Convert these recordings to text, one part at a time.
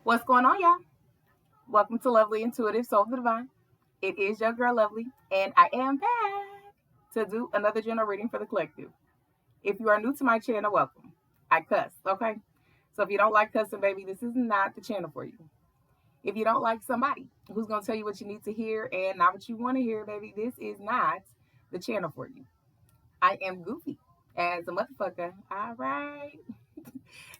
What's going on, y'all? Welcome to Lovely Intuitive Soul of the Divine. It is your girl Lovely, and I am back to do another general reading for the collective. If you are new to my channel, welcome. I cuss, okay? So if you don't like cussing, baby, this is not the channel for you. If you don't like somebody who's gonna tell you what you need to hear and not what you want to hear, baby, this is not the channel for you. I am goofy as a motherfucker. All right.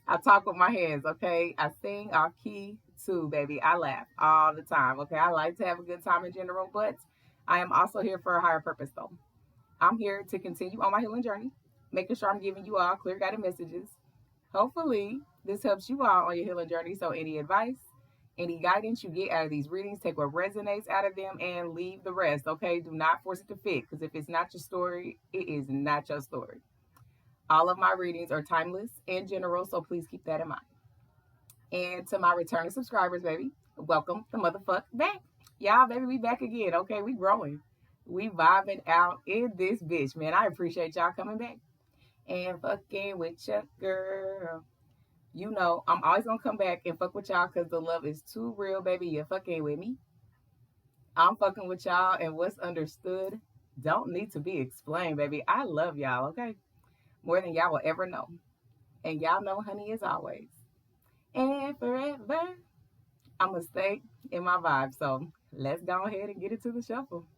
I talk with my hands, okay? I sing off key too, baby. I laugh all the time, okay? I like to have a good time in general, but I am also here for a higher purpose, though. I'm here to continue on my healing journey, making sure I'm giving you all clear guided messages. Hopefully, this helps you all on your healing journey. So, any advice, any guidance you get out of these readings, take what resonates out of them and leave the rest, okay? Do not force it to fit, because if it's not your story, it is not your story. All of my readings are timeless and general, so please keep that in mind. And to my returning subscribers, baby, welcome the motherfuck back. Y'all, baby, we back again, okay? We growing. We vibing out in this bitch, man. I appreciate y'all coming back and fucking with your girl. You know, I'm always gonna come back and fuck with y'all because the love is too real, baby. You're fucking with me. I'm fucking with y'all, and what's understood don't need to be explained, baby. I love y'all, okay? More than y'all will ever know. And y'all know, honey, as always. And forever, I'm gonna stay in my vibe. So let's go ahead and get into the shuffle.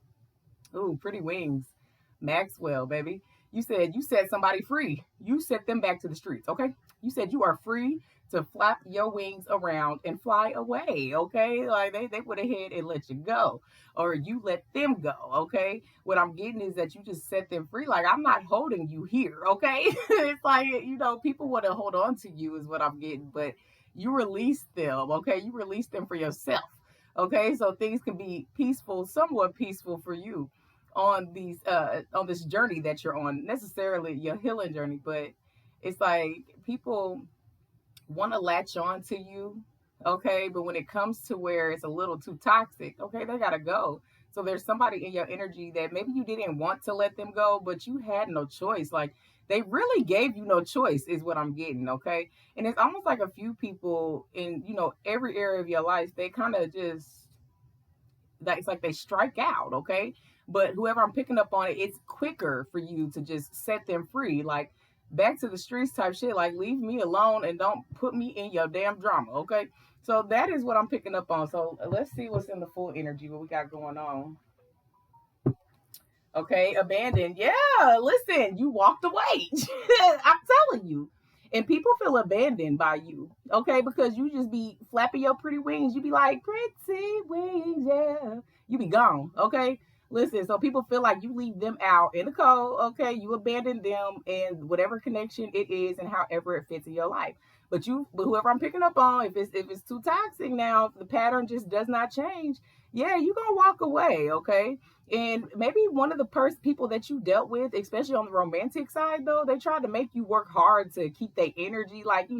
Ooh, pretty wings. Maxwell, baby. You set somebody free. You set them back to the streets, okay? You said you are free to flap your wings around and fly away, okay? Like they went ahead and let you go. Or you let them go, okay? What I'm getting is that you just set them free. Like, I'm not holding you here, okay? It's like, people want to hold on to you is what I'm getting, but you release them, okay? You release them for yourself. Okay, so things can be peaceful, somewhat peaceful for you on this journey that you're on, necessarily your healing journey, but it's like people want to latch on to you, okay, but when it comes to where it's a little too toxic, okay, they gotta go. So there's somebody in your energy that maybe you didn't want to let them go, but you had no choice. Like, they really gave you no choice is what I'm getting, okay? And it's almost like a few people in every area of your life, they kind of just, that it's like they strike out, okay? But whoever I'm picking up on it, it's quicker for you to just set them free. Like, back to the streets type shit. Like, leave me alone and don't put me in your damn drama, okay? So that is what I'm picking up on. So let's see what's in the full energy, what we got going on. Okay, abandoned. Yeah, listen, you walked away. I'm telling you. And people feel abandoned by you, okay? Because you just be flapping your pretty wings. You be like, pretty wings, yeah. You be gone, okay? Listen, so people feel like you leave them out in the cold, okay? You abandon them in whatever connection it is and however it fits in your life. But whoever I'm picking up on, if it's too toxic now, if the pattern just does not change, yeah, you gonna walk away, okay? And maybe one of the people that you dealt with, especially on the romantic side, though, they tried to make you work hard to keep their energy, like,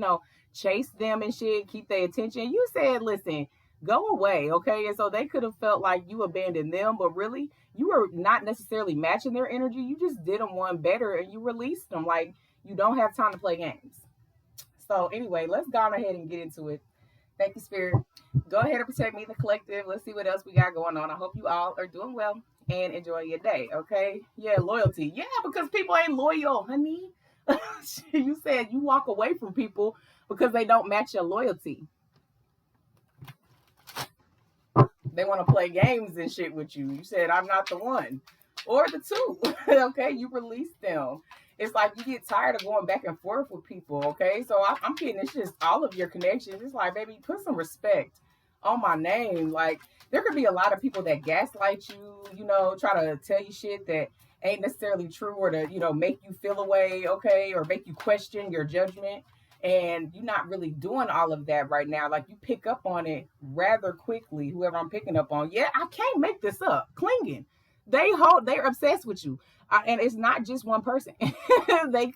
chase them and shit, keep their attention. You said, listen, go away, okay? And so they could have felt like you abandoned them, but really, you were not necessarily matching their energy. You just did them one better and you released them. Like, you don't have time to play games. So, anyway, let's go ahead and get into it. Thank you, Spirit. Go ahead and protect me, the collective. Let's see what else we got going on. I hope you all are doing well and enjoy your day, okay? Yeah, loyalty. Yeah, because people ain't loyal, honey. You said you walk away from people because they don't match your loyalty. They want to play games and shit with you. You said, I'm not the one. Or the two. Okay, you release them. It's like you get tired of going back and forth with people, okay? So I'm kidding. It's just all of your connections. It's like, baby, put some respect on my name. Like, there could be a lot of people that gaslight you, try to tell you shit that ain't necessarily true, or to, make you feel away, okay? Or make you question your judgment. And you're not really doing all of that right now. Like, you pick up on it rather quickly, whoever I'm picking up on. Yeah, I can't make this up. Clinging. They're obsessed with you. And it's not just one person.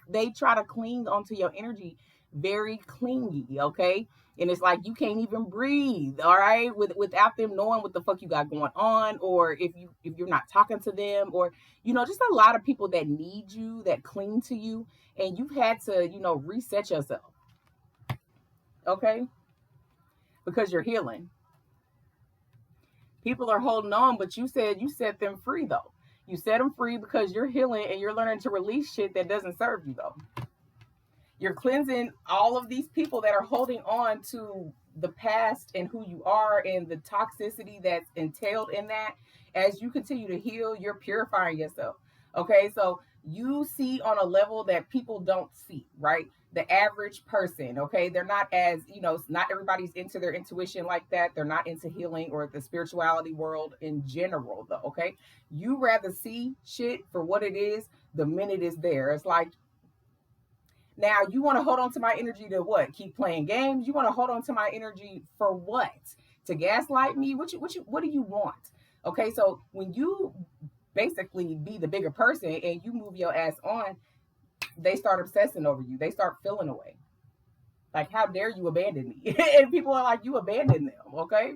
They try to cling onto your energy very clingy, okay? And it's like you can't even breathe, all right, without them knowing what the fuck you got going on, or if you're not talking to them, or just a lot of people that need you, that cling to you, and you've had to reset yourself, okay? because you're healing. People are holding on, but you said you set them free, though. You set them free because you're healing and you're learning to release shit that doesn't serve you, though. You're cleansing all of these people that are holding on to the past and who you are and the toxicity that's entailed in that. As you continue to heal, you're purifying yourself. Okay, so you see on a level that people don't see, right? The average person, okay, they're not as, not everybody's into their intuition like that. They're not into healing or the spirituality world in general, though, okay? You rather see shit for what it is the minute it's there. It's like, now you want to hold on to my energy to what? Keep playing games? You want to hold on to my energy for what? To gaslight me? What do you want? Okay, so when you basically be the bigger person and you move your ass on, they start obsessing over you. They start feeling away. Like, how dare you abandon me? And people are like, you abandoned them, okay?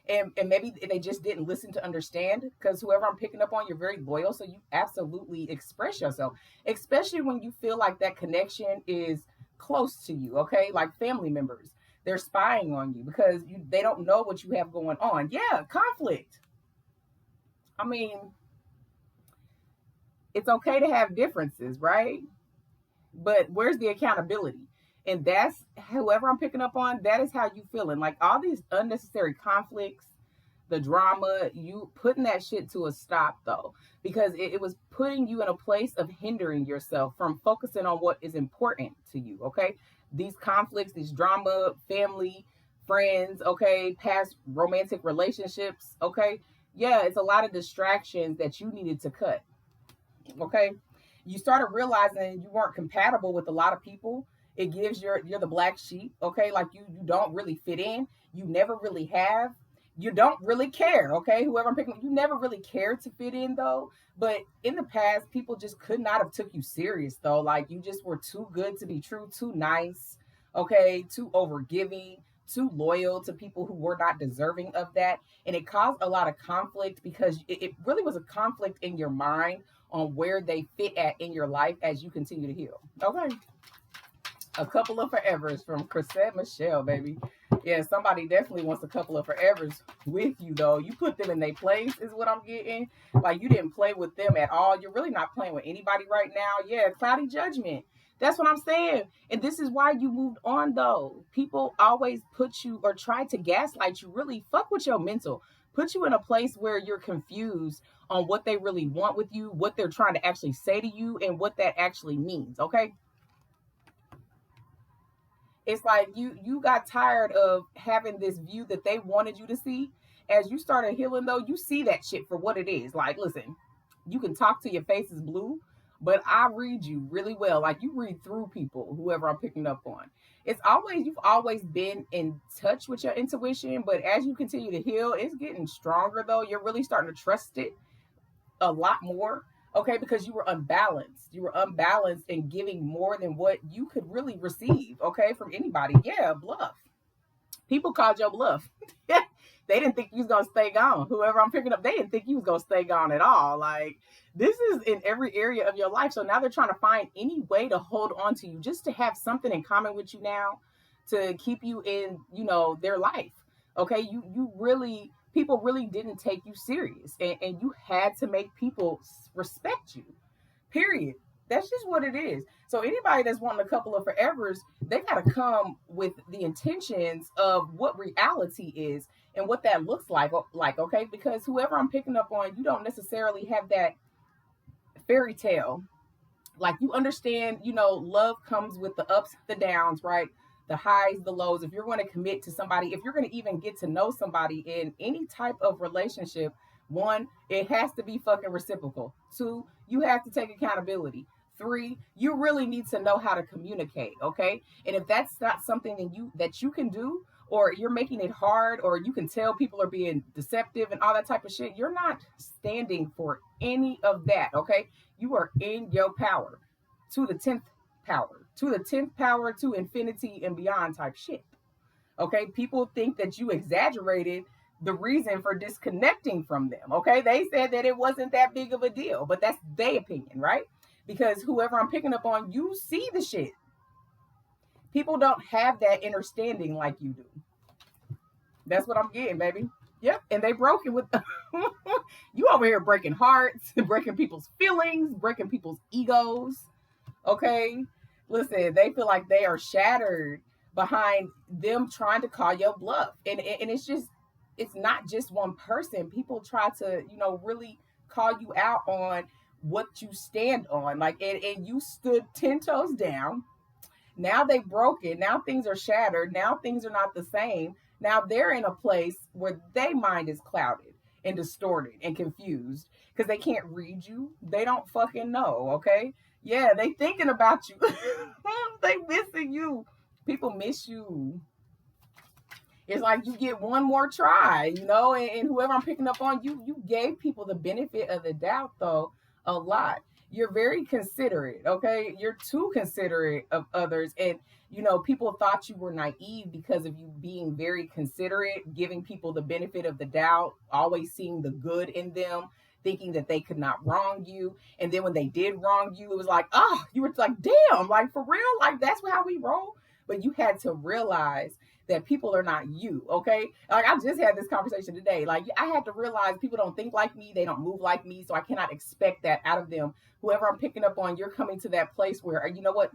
And maybe they just didn't listen to understand, because whoever I'm picking up on, you're very loyal, so you absolutely express yourself, especially when you feel like that connection is close to you, okay? Like family members, they're spying on you because they don't know what you have going on. Yeah, conflict. I mean, it's okay to have differences, right? But where's the accountability? And that's whoever I'm picking up on, that is how you feeling. Like all these unnecessary conflicts, the drama, you putting that shit to a stop, though, because it was putting you in a place of hindering yourself from focusing on what is important to you, okay? These conflicts, these drama, family, friends, okay, past romantic relationships, okay? Yeah, it's a lot of distractions that you needed to cut, okay? You started realizing you weren't compatible with a lot of people. It gives you're the black sheep, okay? Like you don't really fit in. You never really have. You don't really care, okay? Whoever I'm picking, you never really cared to fit in, though. But in the past, people just could not have took you serious, though. Like you just were too good to be true, too nice, okay? Too overgiving, too loyal to people who were not deserving of that. And it caused a lot of conflict because it really was a conflict in your mind on where they fit at in your life as you continue to heal, okay? A couple of forevers from Chrisette Michelle, baby. Yeah, somebody definitely wants a couple of forevers with you, though. You put them in their place is what I'm getting. Like, you didn't play with them at all. You're really not playing with anybody right now. Yeah, cloudy judgment. That's what I'm saying. And this is why you moved on, though. People always put you or try to gaslight you. Really fuck with your mental. Put you in a place where you're confused on what they really want with you, what they're trying to actually say to you, and what that actually means, okay? It's like you got tired of having this view that they wanted you to see. As you started healing, though, you see that shit for what it is. Like, listen, you can talk to your face is blue, but I read you really well. Like, you read through people, whoever I'm picking up on. You've always been in touch with your intuition, but as you continue to heal, it's getting stronger, though. You're really starting to trust it a lot more, okay? Because you were unbalanced. You were unbalanced and giving more than what you could really receive, okay, from anybody. Yeah, bluff. People called your bluff. They didn't think you was gonna stay gone. Whoever I'm picking up, they didn't think you was gonna stay gone at all. Like, this is in every area of your life. So now they're trying to find any way to hold on to you, just to have something in common with you now, to keep you in, their life. Okay, you really, people really didn't take you serious, and you had to make people respect you, period. That's just what it is. So anybody that's wanting a couple of forevers, they got to come with the intentions of what reality is and what that looks like, okay? Because whoever I'm picking up on, you don't necessarily have that fairy tale. Like, you understand, love comes with the ups, the downs, right? The highs, the lows. If you're going to commit to somebody, if you're going to even get to know somebody in any type of relationship, one, it has to be fucking reciprocal. Two, you have to take accountability. Three, you really need to know how to communicate, okay? And if that's not something that you can do, or you're making it hard, or you can tell people are being deceptive and all that type of shit, you're not standing for any of that, okay? You are in your power to the 10th power, to infinity and beyond type shit, okay? People think that you exaggerated the reason for disconnecting from them, okay? They said that it wasn't that big of a deal, but that's their opinion, right? Because whoever I'm picking up on, you see the shit. People don't have that understanding like you do. That's what I'm getting, baby. Yep. And they broke it with you over here breaking hearts, breaking people's feelings, breaking people's egos. Okay. Listen, they feel like they are shattered behind them trying to call your bluff. And it's just, it's not just one person. People try to, really call you out on what you stand on. Like, and you stood 10 toes down. Now they broke it. Now things are shattered. Now things are not the same. Now they're in a place where their mind is clouded and distorted and confused because they can't read you. They don't fucking know, okay? Yeah, they thinking about you. They missing you. People miss you. It's like you get one more try, and whoever I'm picking up on, you gave people the benefit of the doubt though a lot. You're very considerate, okay? You're too considerate of others. And people thought you were naive because of you being very considerate, giving people the benefit of the doubt, always seeing the good in them, thinking that they could not wrong you. And then when they did wrong you, it was like, oh, you were like, damn, like for real, like that's how we roll. But you had to realize that people are not you, okay? Like I just had this conversation today. Like I had to realize people don't think like me, they don't move like me, so I cannot expect that out of them. Whoever I'm picking up on, you're coming to that place where, you know what,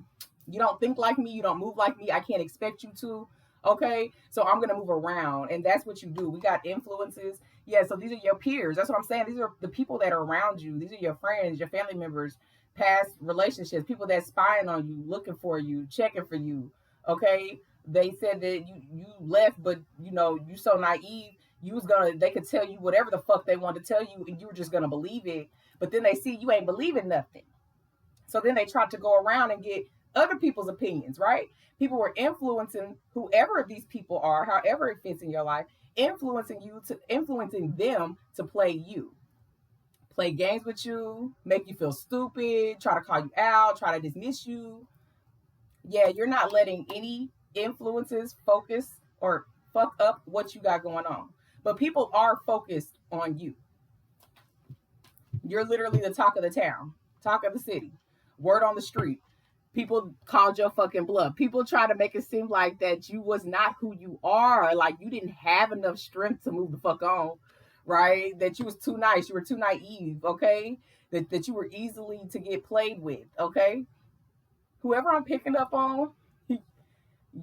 you don't think like me, you don't move like me, I can't expect you to, okay? So I'm gonna move around, and that's what you do. We got influences. Yeah, so these are your peers. That's what I'm saying. These are the people that are around you. These are your friends, your family members, past relationships, people that's spying on you, looking for you, checking for you, okay? They said that you left, but you so naive, they could tell you whatever the fuck they wanted to tell you, and you were just gonna believe it. But then they see you ain't believing nothing, so then they tried to go around and get other people's opinions, right? People were influencing whoever these people are, however it fits in your life, influencing them to play games with you, make you feel stupid, try to call you out, try to dismiss you. Yeah, you're not letting any influences focus or fuck up what you got going on. But people are focused on you. You're literally the talk of the town, talk of the city, word on the street. People called your fucking bluff. People try to make it seem like that you was not who you are, like you didn't have enough strength to move the fuck on, right? That you was too nice, you were too naive, okay? That you were easily to get played with, okay? Whoever I'm picking up on,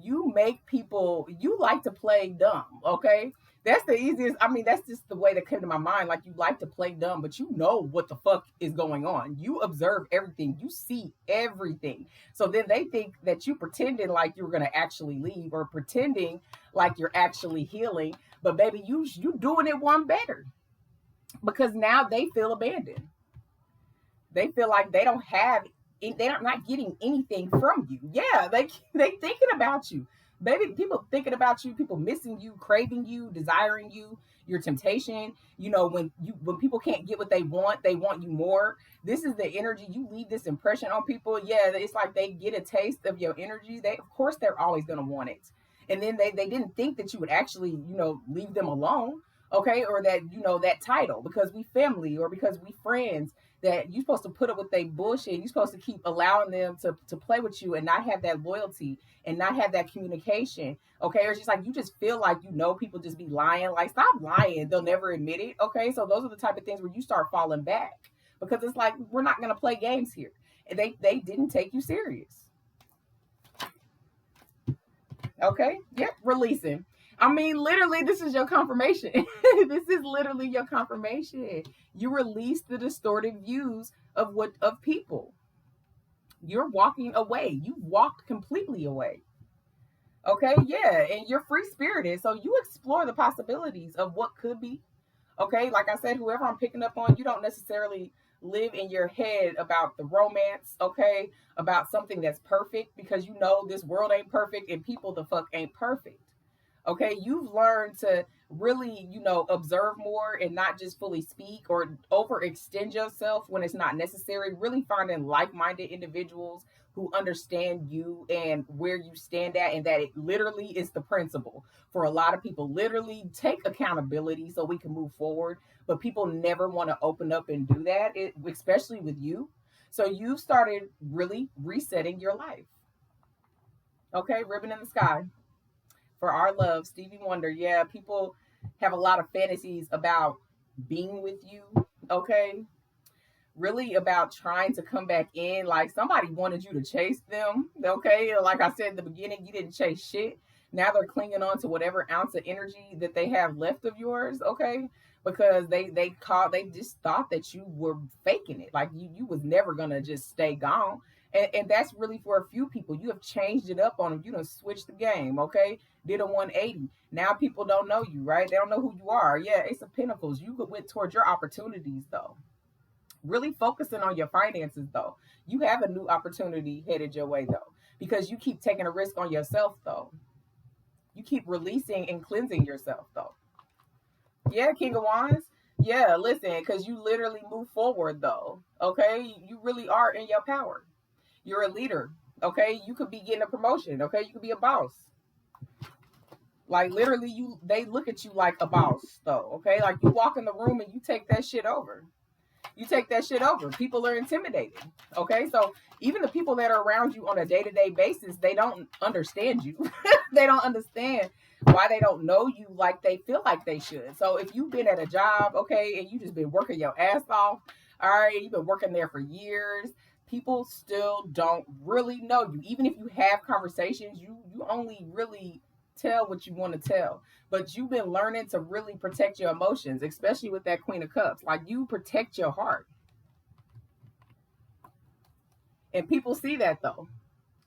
you make people, you like to play dumb, okay? That's the easiest. I mean, that's just the way that came to my mind. Like, you like to play dumb, but you know what the fuck is going on. You observe everything, you see everything. So then they think that you pretending like you're gonna actually leave, or pretending like you're actually healing. But baby, you doing it one better, because now they feel abandoned. They feel like they don't have, they're not getting anything from you. Yeah, they thinking about you, baby. People thinking about you, people missing you, craving you, desiring you, your temptation. When people can't get what they want you more. This is the energy. You leave this impression on people. Yeah, it's like they get a taste of your energy. They, of course, they're always gonna want it. And then they didn't think that you would actually, leave them alone, okay? Or that, that title, because we family, or because we friends, that you're supposed to put up with their bullshit. You're supposed to keep allowing them to play with you and not have that loyalty and not have that communication. Okay. Or it's just like you just feel like people just be lying. Like, stop lying. They'll never admit it. Okay. So those are the type of things where you start falling back, because it's like, we're not gonna play games here. And they didn't take you serious. Okay. Yep, releasing. I mean, literally, this is your confirmation. This is literally your confirmation. You release the distorted views of people. You're walking away. You walked completely away. Okay, yeah, and you're free spirited, so you explore the possibilities of what could be. Okay, like I said, whoever I'm picking up on, you don't necessarily live in your head about the romance, okay, about something that's perfect, because this world ain't perfect and people the fuck ain't perfect. Okay, you've learned to really, observe more and not just fully speak or overextend yourself when it's not necessary. Really finding like-minded individuals who understand you and where you stand at, and that it literally is the principle for a lot of people. Literally take accountability so we can move forward, but people never want to open up and do that, especially with you. So you started really resetting your life. Okay, ribbon in the sky. for our love, Stevie Wonder. Yeah, people have a lot of fantasies about being with you, okay? Really about trying to come back in. Like somebody wanted you to chase them, okay? Like I said in the beginning, you didn't chase shit. Now they're clinging on to whatever ounce of energy that they have left of yours, okay? Because they just thought that you were faking it. Like you was never gonna just stay gone. And that's really for a few people. You have changed it up on them. You done switched the game, okay? Did a 180. Now people don't know you, right? They don't know who you are. Yeah, Ace of Pentacles. You went towards your opportunities though. Really focusing on your finances though. You have a new opportunity headed your way though, because you keep taking a risk on yourself though. You keep releasing and cleansing yourself though. Yeah, King of Wands. Yeah, listen, because you literally move forward though. Okay, you really are in your power. You're a leader. Okay, you could be getting a promotion. Okay, you could be a boss. Like literally, they look at you like a boss though. Okay, like you walk in the room and you take that shit over. You take that shit over. People are intimidated. Okay, so even the people that are around you on a day-to-day basis, they don't understand you. They don't understand why they don't know you like they feel like they should. So if you've been at a job, okay, and you just been working your ass off, all right, you've been working there for years, people still don't really know you. Even if you have conversations, you only really tell what you want to tell. But you've been learning to really protect your emotions, especially with that Queen of Cups. Like you protect your heart. And people see that though.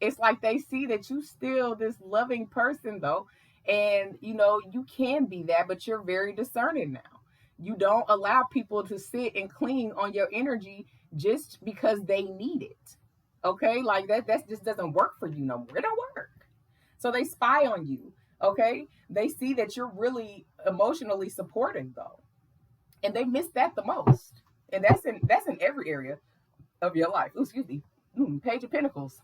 It's like they see that you still this loving person though. And you know, you can be that, but you're very discerning now. You don't allow people to sit and cling on your energy just because they need it. Okay? Like that just doesn't work for you no more. It don't work. So they spy on you. Okay? They see that you're really emotionally supporting though. And they miss that the most. And that's in every area of your life. Ooh, excuse me. Page of Pentacles.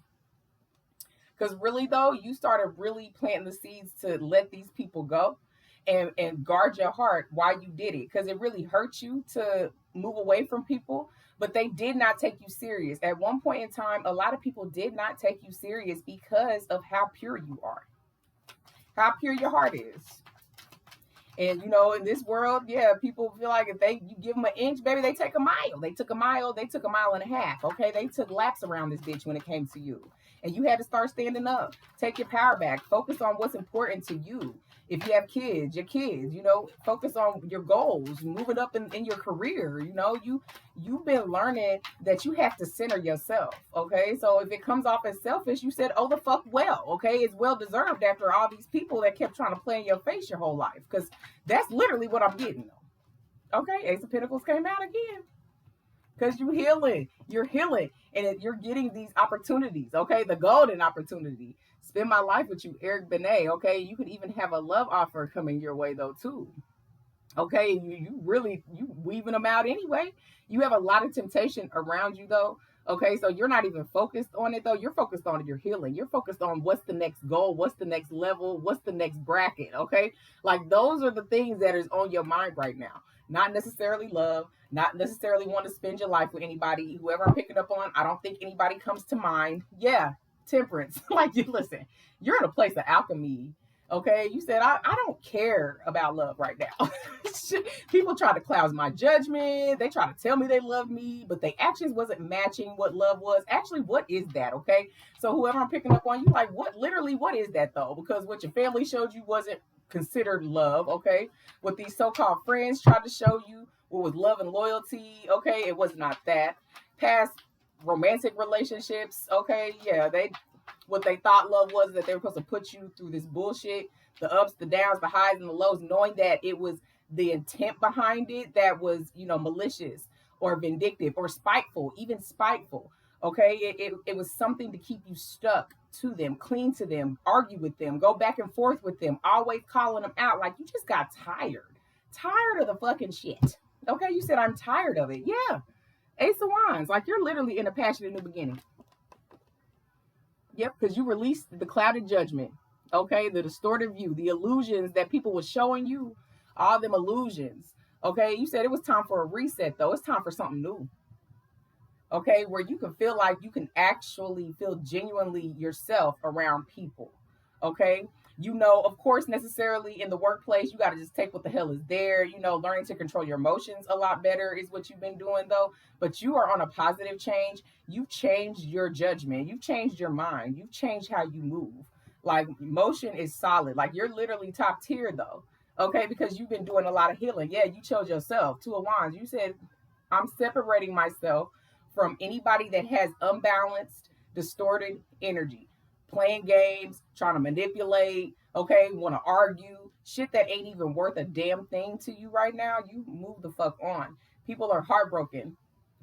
Because really though, you started really planting the seeds to let these people go and guard your heart while you did it. Because it really hurt you to move away from people, but they did not take you serious. At one point in time, a lot of people did not take you serious because of how pure you are, how pure your heart is. And you know, in this world, yeah, people feel like if you give them an inch, baby, they take a mile. They took a mile, they took a mile and a half. Okay, they took laps around this bitch when it came to you. And you had to start standing up. Take your power back. Focus on what's important to you. If you have kids, your kids, you know, focus on your goals, moving up in your career. You know, you've been learning that you have to center yourself. Okay, so if it comes off as selfish, you said, oh the fuck well. Okay, it's well deserved after all these people that kept trying to play in your face your whole life. Because that's literally what I'm getting though. Okay, Ace of Pentacles came out again. Because you're healing, and you're getting these opportunities, okay? The golden opportunity. Spend my life with you, Eric Benet, okay? You could even have a love offer coming your way, though, too. Okay, you weaving them out anyway. You have a lot of temptation around you, though. Okay, so you're not even focused on it, though. You're focused on your healing. You're focused on what's the next goal, what's the next level, what's the next bracket, okay? Like, those are the things that is on your mind right now. Not necessarily love, not necessarily want to spend your life with anybody. Whoever I'm picking up on, I don't think anybody comes to mind. Yeah, temperance. Like, you listen, you're in a place of alchemy. Okay, you said I don't care about love right now. People try to cloud my judgment. They try to tell me they love me, but their actions wasn't matching what love was. Actually, what is that? Okay, so whoever I'm picking up on, you like what? Literally, what is that though? Because what your family showed you wasn't considered love. Okay, what these so-called friends tried to show you what was love and loyalty. Okay, it was not that. Past romantic relationships. Okay, yeah, what they thought love was, that they were supposed to put you through this bullshit, the ups, the downs, the highs and the lows, knowing that it was the intent behind it that was, you know, malicious or vindictive or spiteful, even spiteful. Okay, it was something to keep you stuck to them, cling to them, argue with them, go back and forth with them, always calling them out. Like, you just got tired of the fucking shit. Okay, you said I'm tired of it. Yeah, Ace of Wands. Like, you're literally in a passionate new beginning. Yep, because you released the clouded judgment, okay? The distorted view, the illusions that people were showing you, all them illusions, okay? You said it was time for a reset, though. It's time for something new, okay? Where you can feel like you can actually feel genuinely yourself around people, okay? You know, of course, necessarily in the workplace, you got to just take what the hell is there. You know, learning to control your emotions a lot better is what you've been doing, though. But you are on a positive change. You've changed your judgment. You've changed your mind. You've changed how you move. Like, motion is solid. Like, you're literally top tier, though. Okay, because you've been doing a lot of healing. Yeah, you chose yourself. Two of Wands. You said, I'm separating myself from anybody that has unbalanced, distorted energy, playing games, trying to manipulate, okay, want to argue, shit that ain't even worth a damn thing to you right now. You move the fuck on. People are heartbroken,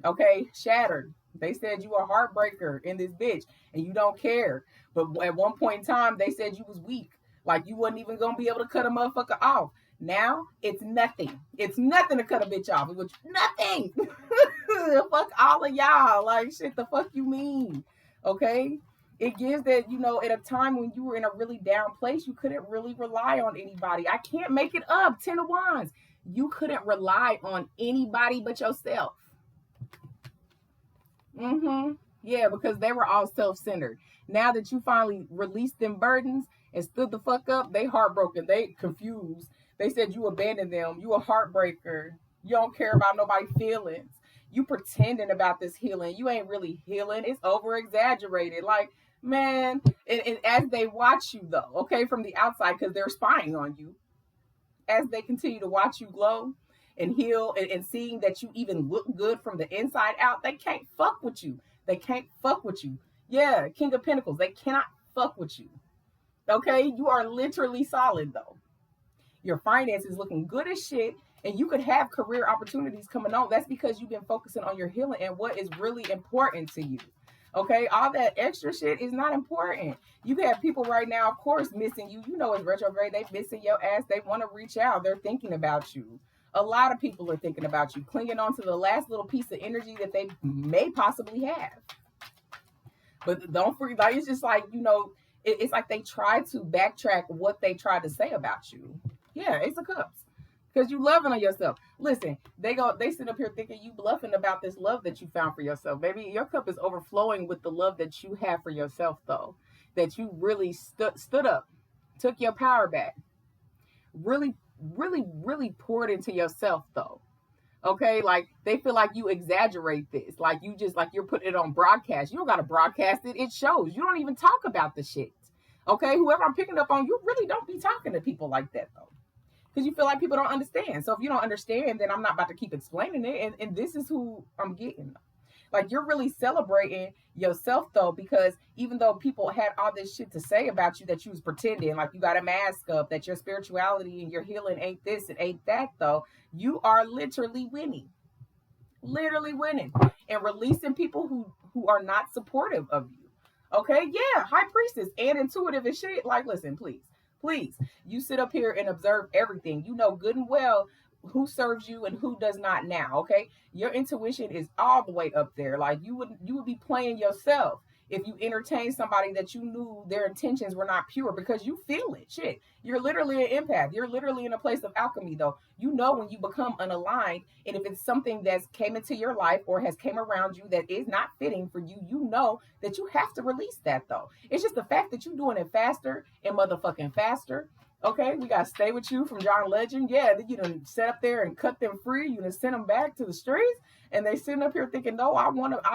okay, shattered. They said you a heartbreaker in this bitch and you don't care. But at one point in time, they said you was weak. Like you wasn't even gonna be able to cut a motherfucker off. Now it's nothing. It's nothing to cut a bitch off. It was nothing. Fuck all of y'all. Like, shit, the fuck you mean? Okay? It gives that, you know, at a time when you were in a really down place, you couldn't really rely on anybody. I can't make it up. 10 of Wands. You couldn't rely on anybody but yourself. Yeah, because they were all self-centered. Now that you finally released them burdens and stood the fuck up, they heartbroken. They confused. They said you abandoned them. You a heartbreaker. You don't care about nobody's feelings. You pretending about this healing. You ain't really healing. It's over exaggerated. Like, man, and as they watch you though, okay, from the outside, because they're spying on you, as they continue to watch you glow and heal and seeing that you even look good from the inside out, they can't fuck with you. They can't fuck with you. Yeah, King of Pentacles, they cannot fuck with you. Okay, you are literally solid though. Your finances looking good as shit, and you could have career opportunities coming on. That's because you've been focusing on your healing and what is really important to you. Okay, all that extra shit is not important. You have people right now, of course, missing you. You know, it's retrograde. They missing your ass. They want to reach out. They're thinking about you. A lot of people are thinking about you, clinging on to the last little piece of energy that they may possibly have. But don't forget, like, it's just like, you know, it's like they try to backtrack what they tried to say about you. Yeah, Ace of Cups. Because you loving on yourself. Listen, they sit up here thinking you bluffing about this love that you found for yourself. Baby, your cup is overflowing with the love that you have for yourself, though. That you really stood up, took your power back. Really, really, really poured into yourself, though. Okay, like they feel like you exaggerate this. Like you just, like you're putting it on broadcast. You don't got to broadcast it. It shows. You don't even talk about the shit. Okay, whoever I'm picking up on, you really don't be talking to people like that, though. Because you feel like people don't understand. So if you don't understand, then I'm not about to keep explaining it. And this is who I'm getting. Like, you're really celebrating yourself, though, because even though people had all this shit to say about you that you was pretending, like you got a mask up, that your spirituality and your healing ain't this and ain't that, though, you are literally winning. Literally winning. And releasing people who are not supportive of you. Okay? Yeah, High Priestess and intuitive and shit. Like, listen, please. Please, you sit up here and observe everything. You know good and well who serves you and who does not now, okay? Your intuition is all the way up there. Like you would be playing yourself if you entertain somebody that you knew their intentions were not pure, because you feel it. Shit. You're literally an empath. You're literally in a place of alchemy, though. You know when you become unaligned, and if it's something that's came into your life or has came around you that is not fitting for you, you know that you have to release that, though. It's just the fact that you're doing it faster and motherfucking faster. Okay, we gotta stay with you from John Legend. Yeah, you done set up there and cut them free. You done send them back to the streets, and they sitting up here thinking, no, I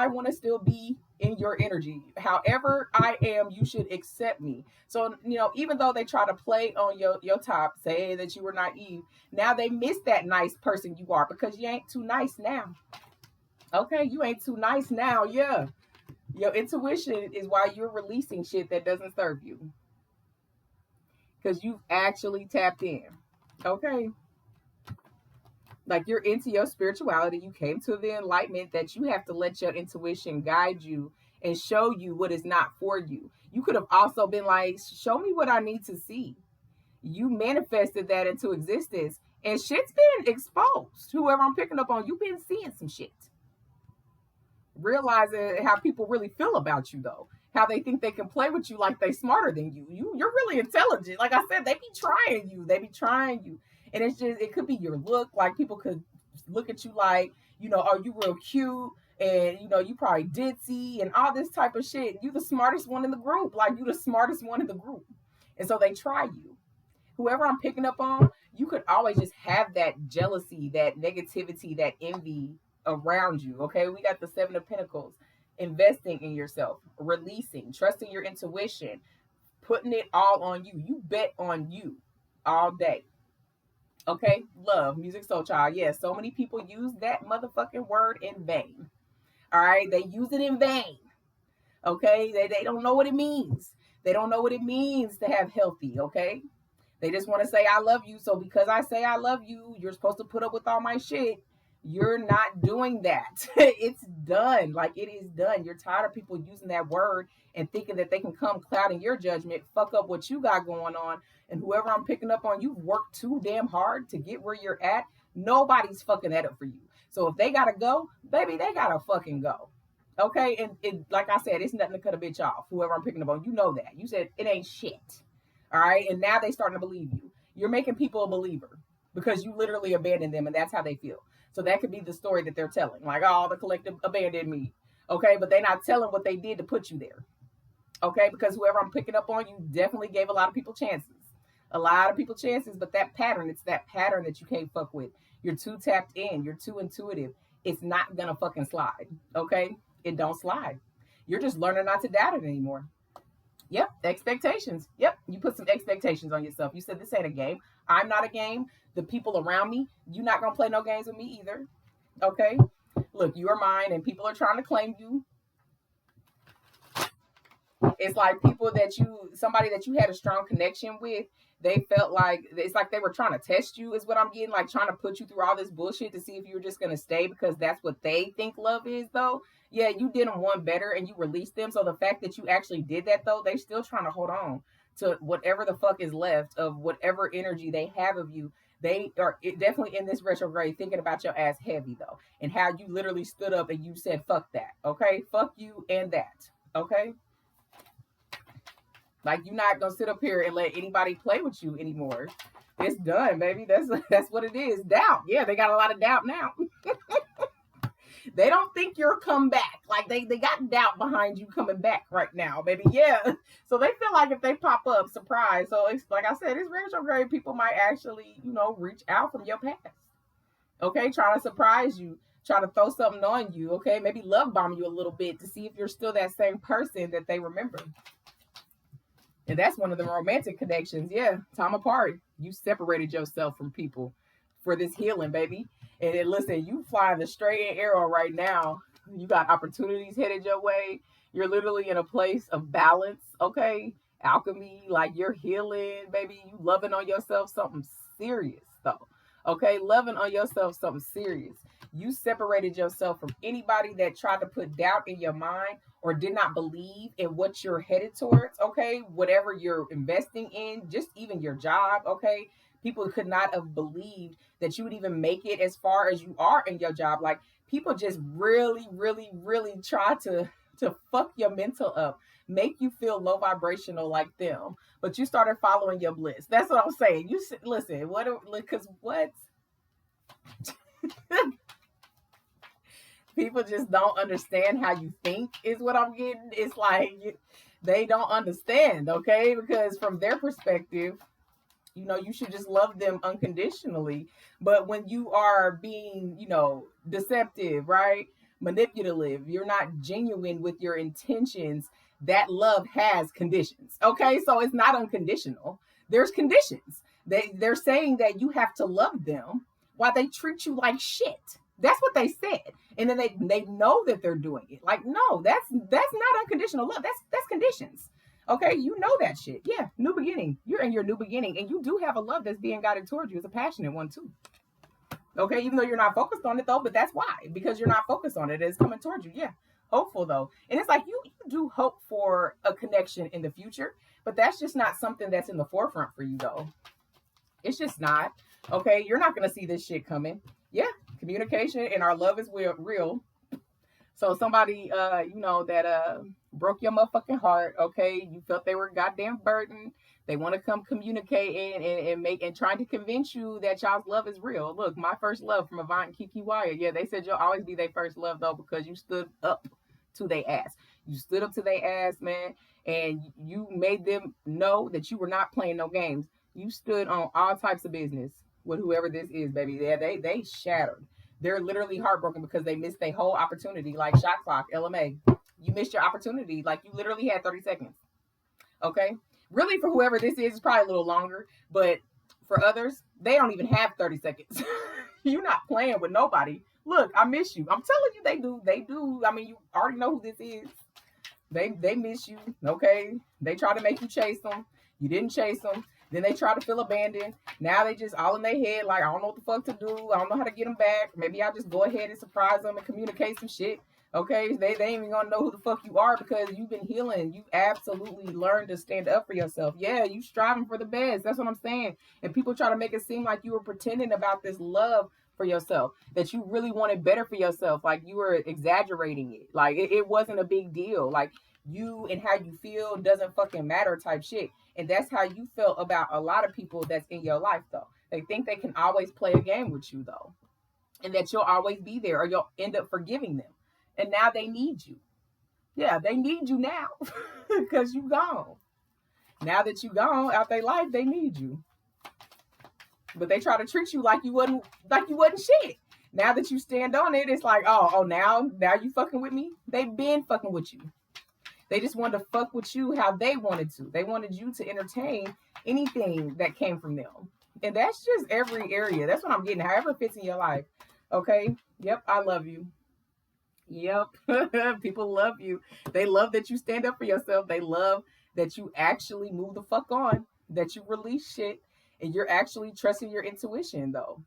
wanna still be in your energy. However I am, you should accept me. So, you know, even though they try to play on your top, say that you were naive, now they miss that nice person you are because you ain't too nice now. Okay, you ain't too nice now. Yeah, your intuition is why you're releasing shit that doesn't serve you. Because you've actually tapped in. Okay. Like you're into your spirituality. You came to the enlightenment that you have to let your intuition guide you and show you what is not for you. You could have also been like, show me what I need to see. You manifested that into existence and shit's been exposed. Whoever I'm picking up on, you've been seeing some shit. Realizing how people really feel about you, though. How they think they can play with you like they smarter than you. You're really intelligent. Like I said, they be trying you. They be trying you. And it's just, it could be your look. Like people could look at you like, you know, are you real cute? And, you know, you probably ditzy and all this type of shit. You the smartest one in the group. Like you the smartest one in the group. And so they try you. Whoever I'm picking up on, you could always just have that jealousy, that negativity, that envy around you. Okay, we got the Seven of Pentacles. Investing in yourself, releasing, trusting your intuition, putting it all on you. You bet on you all day. Okay, love, music, soul child. Yeah, so many people use that motherfucking word in vain. All right, they use it in vain. Okay, they don't know what it means. They don't know what it means to have healthy. Okay, they just want to say I love you. So because I say I love you, you're supposed to put up with all my shit. You're not doing that. It's done. Like, it is done. You're tired of people using that word and thinking that they can come clouding your judgment, fuck up what you got going on. And whoever I'm picking up on, you've worked too damn hard to get where you're at. Nobody's fucking that up for you. So if they gotta go, baby, they gotta fucking go. Okay, and like I said, it's nothing to cut a bitch off. Whoever I'm picking up on, you know that. You said it ain't shit. All right, and now they starting to believe you. You're making people a believer because you literally abandoned them, and that's how they feel. So that could be the story that they're telling, like, oh, the collective abandoned me. Okay, but they're not telling what they did to put you there. Okay, because whoever I'm picking up on, you definitely gave a lot of people chances. A lot of people chances, but that pattern, it's that pattern that you can't fuck with. You're too tapped in. You're too intuitive. It's not gonna fucking slide. Okay, it don't slide. You're just learning not to doubt it anymore. Yep, expectations. Yep, you put some expectations on yourself. You said this ain't a game. I'm not a game. The people around me, you're not gonna play no games with me either. Okay, look, you are mine, and people are trying to claim you. It's like people that somebody that you had a strong connection with, they felt like it's like they were trying to test you, is what I'm getting, like trying to put you through all this bullshit to see if you were just gonna stay because that's what they think love is, though. Yeah, you did them one better and you released them. So the fact that you actually did that, though, they still trying to hold on to whatever the fuck is left of whatever energy they have of you. They are definitely in this retrograde thinking about your ass heavy, though, and how you literally stood up and you said fuck that. Okay, fuck you and that. Okay, like, you're not gonna sit up here and let anybody play with you anymore. It's done, baby. That's what it is. Doubt. Yeah, they got a lot of doubt now. They don't think you'll come back. Like, they got doubt behind you coming back right now, baby. Yeah. So they feel like if they pop up, surprise. So it's like I said, it's retrograde. People might actually, reach out from your past. Okay, trying to surprise you, trying to throw something on you. Okay, maybe love bomb you a little bit to see if you're still that same person that they remember. And that's one of the romantic connections. Yeah, time apart. You separated yourself from people for this healing, baby. And then, listen, you flying the straight and arrow right now. You got opportunities headed your way. You're literally in a place of balance, okay? Alchemy, like, you're healing, baby. You loving on yourself, something serious, though. Okay, loving on yourself, something serious. You separated yourself from anybody that tried to put doubt in your mind or did not believe in what you're headed towards, okay? Whatever you're investing in, just even your job, okay? People could not have believed that you would even make it as far as you are in your job. Like, people just really, really, really try to fuck your mental up, make you feel low vibrational like them. But you started following your bliss. That's what I'm saying. You listen, because what? People just don't understand how you think, is what I'm getting. It's like they don't understand, okay? Because from their perspective, you should just love them unconditionally. But when you are being, deceptive, right? Manipulative, you're not genuine with your intentions, that love has conditions. Okay, so it's not unconditional. There's conditions. They're saying that you have to love them while they treat you like shit. That's what they said. And then they know that they're doing it. Like, no, that's not unconditional love. That's conditions. Okay, you know that shit. Yeah, new beginning. You're in your new beginning, and you do have a love that's being guided towards you. It's a passionate one too. Okay, even though you're not focused on it though, but that's why, because you're not focused on it. It's coming towards you. Yeah, hopeful though, and it's like you do hope for a connection in the future, but that's just not something that's in the forefront for you though. It's just not. Okay, you're not gonna see this shit coming. Yeah, communication and our love is real. So somebody, that broke your motherfucking heart, okay? You felt they were goddamn burdened. They want to come communicate and trying to convince you that y'all's love is real. Look, my first love from Avant and Kiki Wyatt. Yeah, they said you'll always be their first love, though, because you stood up to their ass. You stood up to their ass, man. and you made them know that you were not playing no games. You stood on all types of business with whoever this is, baby. Yeah, they shattered. They're literally heartbroken because they missed their whole opportunity, like shot clock, LMA. You missed your opportunity. Like, you literally had 30 seconds. Okay? Really, for whoever this is, it's probably a little longer, but for others, they don't even have 30 seconds. You're not playing with nobody. Look, I miss you. I'm telling you, they do. They do. I mean, you already know who this is. They miss you. Okay? They try to make you chase them. You didn't chase them. Then they try to feel abandoned. Now they just all in their head, like, I don't know what the fuck to do. I don't know how to get them back. Maybe I'll just go ahead and surprise them and communicate some shit. Okay, they ain't even gonna know who the fuck you are because you've been healing. You absolutely learned to stand up for yourself. Yeah, you striving for the best. That's what I'm saying. And people try to make it seem like you were pretending about this love for yourself, that you really wanted better for yourself. Like, you were exaggerating it. Like, it wasn't a big deal. Like, you and how you feel doesn't fucking matter type shit. And that's how you felt about a lot of people that's in your life, though. They think they can always play a game with you, though, and that you'll always be there, or you'll end up forgiving them. And now they need you. Yeah, they need you now because you gone. Now that you gone out their life, they need you. But they try to treat you like you wasn't shit. Now that you stand on it, it's like, oh, now you fucking with me? They've been fucking with you. They just wanted to fuck with you how they wanted to. They wanted you to entertain anything that came from them. And that's just every area. That's what I'm getting. However it fits in your life. Okay? Yep, I love you. Yep. People love you. They love that you stand up for yourself. They love that you actually move the fuck on, that you release shit, and you're actually trusting your intuition, though.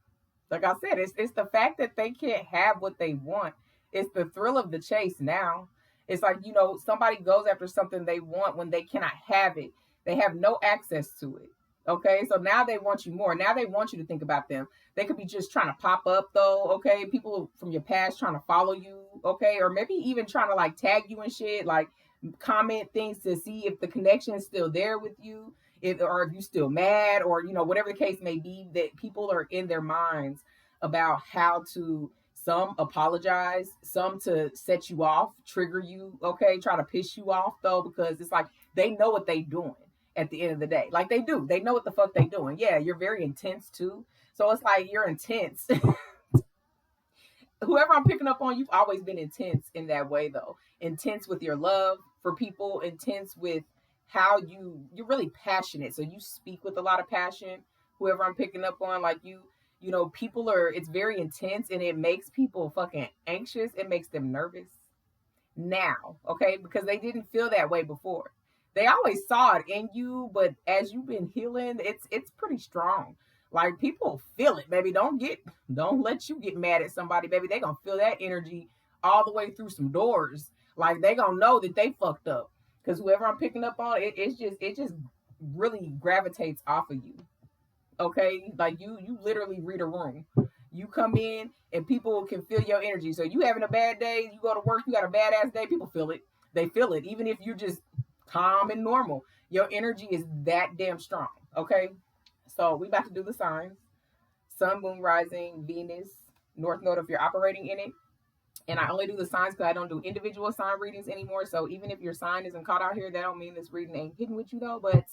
Like I said, it's the fact that they can't have what they want. It's the thrill of the chase now. It's like, somebody goes after something they want when they cannot have it. They have no access to it. Okay, so now they want you more. Now they want you to think about them. They could be just trying to pop up, though. Okay, people from your past trying to follow you. Okay, or maybe even trying to like tag you and shit, like comment things to see if the connection is still there with you, or if you still mad, or whatever the case may be. That people are in their minds about how to, some apologize, some to set you off, trigger you. Okay, try to piss you off, though, because it's like they know what they doing. At the end of the day, like they do, they know what the fuck they doing. Yeah, you're very intense too, so it's like you're intense. Whoever I'm picking up on, you've always been intense in that way, though. Intense with your love for people, intense with how you're really passionate, so you speak with a lot of passion. Whoever I'm picking up on, like people are, it's very intense, and it makes people fucking anxious. It makes them nervous now, okay, because they didn't feel that way before. They always saw it in you, but as you've been healing, it's pretty strong. Like, people feel it, baby. Don't let you get mad at somebody, baby. They gonna feel that energy all the way through some doors. Like, they gonna know that they fucked up. Because whoever I'm picking up on, it just really gravitates off of you. Okay? Like, you literally read a room. You come in and people can feel your energy. So you having a bad day, you go to work, you got a badass day, people feel it. They feel it. Even if you're just calm and normal, your energy is that damn strong. Okay, so we about to do the signs: sun, moon, rising, Venus, north node if you're operating in it. And I only do the signs because I don't do individual sign readings anymore. So even if your sign isn't caught out here, that don't mean this reading ain't hitting with you, though. But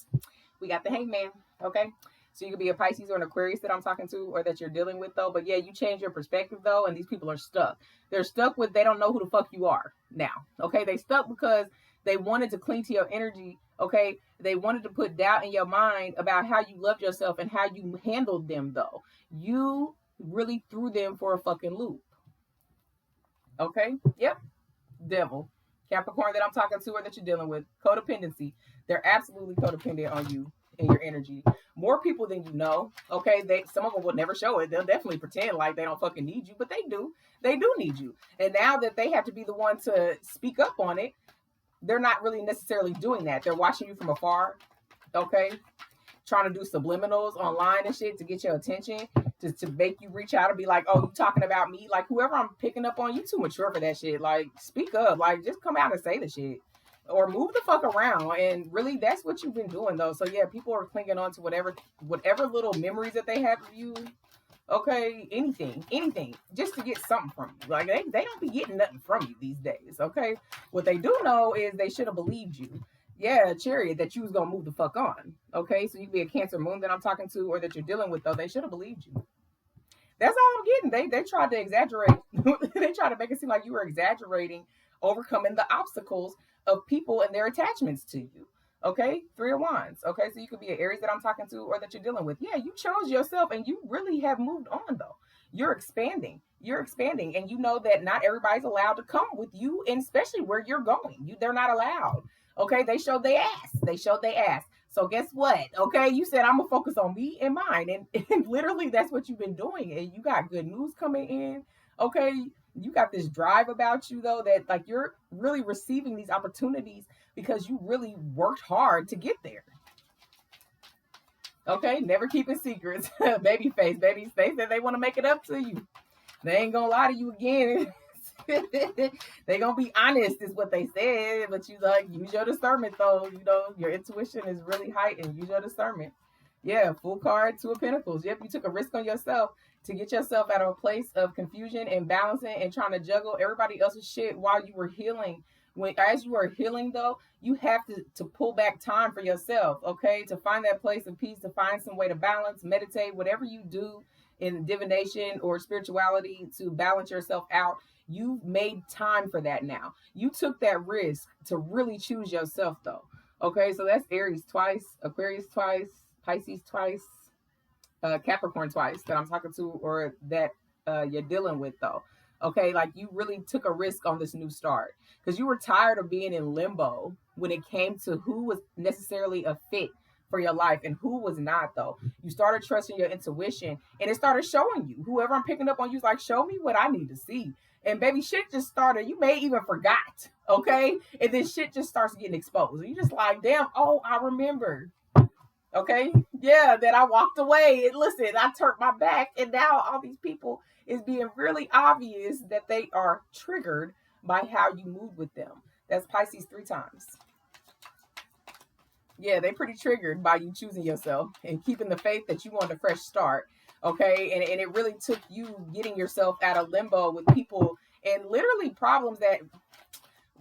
we got the hangman. Okay, so you could be a Pisces or an Aquarius that I'm talking to, or that you're dealing with, though. But yeah, you change your perspective, though, and these people are stuck. They're stuck with, they don't know who the fuck you are now. Okay, they stuck because they wanted to cling to your energy. Okay, they wanted to put doubt in your mind about how you loved yourself and how you handled them, though. You really threw them for a fucking loop. Okay, yep, devil. Capricorn that I'm talking to, or that you're dealing with, codependency. They're absolutely codependent on you and your energy. More people than you know. Okay, some of them will never show it. They'll definitely pretend like they don't fucking need you, but they do. They do need you. And now that they have to be the one to speak up on it, they're not really necessarily doing that. They're watching you from afar, okay? Trying to do subliminals online and shit to get your attention, to make you reach out and be like, oh, you talking about me? Like, whoever I'm picking up on, you too mature for that shit. Like, speak up. Like, just come out and say the shit. Or move the fuck around. And really, that's what you've been doing, though. So, yeah, people are clinging on to whatever little memories that they have of you. Okay, anything, just to get something from you. Like, they don't be getting nothing from you these days, okay? What they do know is they should have believed you. Yeah, Chariot, that you was gonna move the fuck on. Okay, so you be a Cancer moon that I'm talking to, or that you're dealing with, though. They should have believed you. That's all I'm getting. They tried to exaggerate. They tried to make it seem like you were exaggerating, overcoming the obstacles of people and their attachments to you. Okay, Three of Wands. Okay, so you could be an Aries that I'm talking to, or that you're dealing with. Yeah, you chose yourself, and you really have moved on, though. You're expanding. You're expanding, and you know that not everybody's allowed to come with you, and especially where you're going. They're not allowed. Okay, they showed their ass. They showed their ass. So guess what? Okay, you said I'm gonna focus on me and mine, and literally that's what you've been doing, and you got good news coming in. Okay, you got this drive about you, though, that like you're really receiving these opportunities because you really worked hard to get there. Okay, never keeping secrets. Baby face said they want to make it up to you. They ain't gonna lie to you again. They gonna be honest, is what they said. But you like use your discernment, though. You know your intuition is really heightened. Use your discernment. Yeah, full card, Two of Pentacles. Yep, you took a risk on yourself to get yourself out of a place of confusion and balancing and trying to juggle everybody else's shit while you were healing. As you are healing, though, you have to pull back time for yourself. Okay, to find that place of peace, to find some way to balance, meditate, whatever you do in divination or spirituality to balance yourself out. You've made time for that now. You took that risk to really choose yourself, though. Okay, so that's Aries twice, Aquarius twice, Pisces twice, Capricorn twice that I'm talking to, or that you're dealing with, though. Okay, like you really took a risk on this new start because you were tired of being in limbo when it came to who was necessarily a fit for your life and who was not, though. You started trusting your intuition, and it started showing you. Whoever I'm picking up on you is like, show me what I need to see. And baby, shit just started. You may even forgot, okay? And then shit just starts getting exposed. And you just like, damn, oh, I remember. Okay, yeah, that I walked away and listen, I turned my back, and now all these people is being really obvious that they are triggered by how you move with them. That's Pisces 3 times. Yeah, they pretty triggered by you choosing yourself and keeping the faith that you want a fresh start. Okay, and it really took you getting yourself out of limbo with people and literally problems that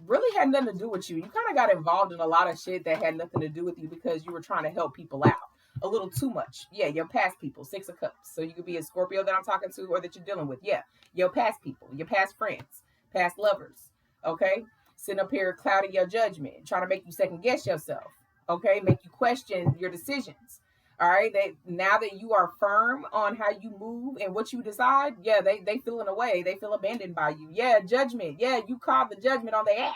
really had nothing to do with you. You kind of got involved in a lot of shit that had nothing to do with you because you were trying to help people out a little too much. Yeah, your past people, 6 of Cups. So you could be a Scorpio that I'm talking to, or that you're dealing with. Yeah, your past people, your past friends, past lovers. Okay, sitting up here clouding your judgment, trying to make you second guess yourself. Okay, make you question your decisions. All right, now that you are firm on how you move and what you decide, yeah, they feeling away. They feel abandoned by you. Yeah, judgment. Yeah, you called the judgment on their ass.